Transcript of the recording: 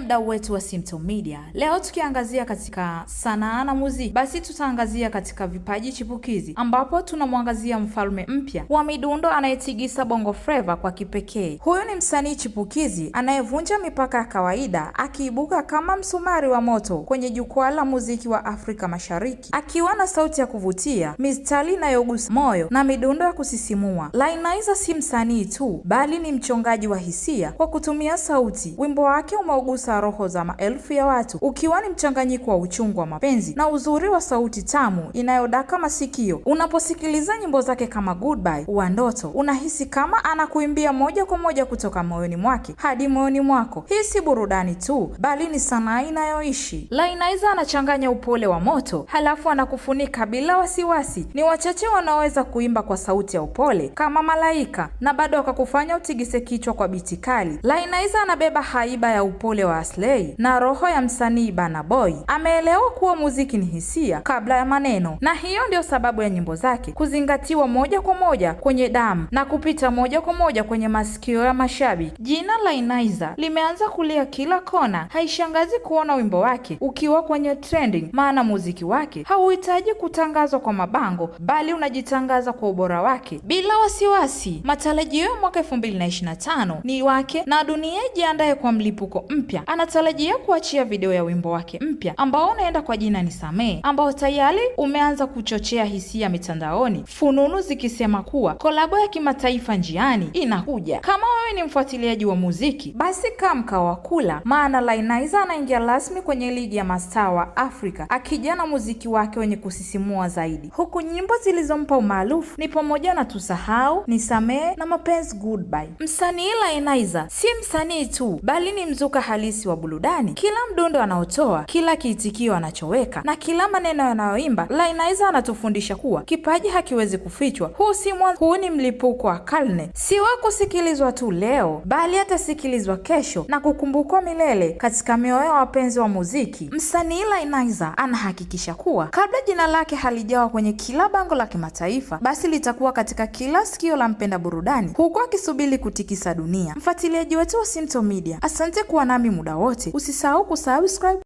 Mdau wetu wa Simto Media, leo tukiangazia katika sanaa na muziki, basi tutaangazia katika vipaji chipukizi, ambapo tunamwangazia mfalme mpya wa midundo anayetigisa Bongo Flava kwa kipekee. Huyu ni msanii chipukizi anayevunja mipaka ya kawaida, akiibuka kama msumari wa moto kwenye jukwaa la muziki wa Afrika Mashariki, akiwa na sauti ya kuvutia, mistari inayogusa moyo na midundo ya kusisimua. Lainaiza si msanii tu, bali ni mchongaji wa hisia kwa kutumia sauti. Wimbo wake umeugusa roho za maelfu ya watu, ukiwa ni mchanganyiko wa uchungu wa mapenzi na uzuri wa sauti tamu inayodaka masikio. Unaposikiliza nyimbo zake kama Goodbye, Ua Ndoto, unahisi kama anakuimbia moja kwa moja kutoka moyoni mwake hadi moyoni mwako. Hii si burudani tu, bali ni sanaa inayoishi. Lainaiza anachanganya upole wa moto, halafu anakufunika bila wasiwasi. Ni wachache wanaoweza kuimba kwa sauti ya upole kama Malaika na bado akakufanya utigise kichwa kwa biti kali. Lainaiza anabeba haiba ya upole wa Aslay na roho ya msanii Burna Boy. Ameelewa kuwa muziki ni hisia kabla ya maneno, na hiyo ndio sababu ya nyimbo zake kuzingatiwa moja kwa moja kwenye damu na kupita moja kwa moja kwenye masikio ya mashabiki. Jina Lainaiza limeanza kulia kila kona. Haishangazi kuona wimbo wake ukiwa kwenye trending, maana muziki wake hauhitaji kutangazwa kwa mabango, bali unajitangaza kwa ubora wake bila wasiwasi. Matarajio ya mwaka 2025 ni wake, na dunia ijiandae kwa mlipuko mpya. Anatarajia kuachia video ya wimbo wake mpya ambao unaenda kwa jina Nisamehe, ambao tayari umeanza kuchochea hisia mitandaoni, fununu zikisema kuwa kolabo ya kimataifa njiani inakuja. Kama wewe ni mfuatiliaji wa muziki, basi kaa mkao wa kula, maana Lainaiza anaingia rasmi kwenye ligi ya mastaa wa Afrika, akija na muziki wake wenye kusisimua zaidi, huku nyimbo zilizompa umaarufu ni pamoja na Tusahau, Nisamehe na Mapenzi Goodbye. Msanii Lainaiza si msanii tu, bali ni mzuka halisi wa burudani. Kila mdundo anaotoa, kila kiitikio anachoweka na kila maneno yanayoimba, Lainaiza anatufundisha kuwa kipaji hakiwezi kufichwa. Huu si mwanzo, huu ni mlipuko wa karne, si wa kusikilizwa tu leo, bali atasikilizwa kesho na kukumbukwa milele katika mioyo ya wapenzi wa muziki. Msanii Lainaiza anahakikisha kuwa kabla jina lake halijawa kwenye kila bango la kimataifa, basi litakuwa katika kila sikio la mpenda burudani, huku akisubiri kutikisa dunia. Mfuatiliaji wetu wa Simto Media, asante kuwa nami muda wote. Usisahau kusubscribe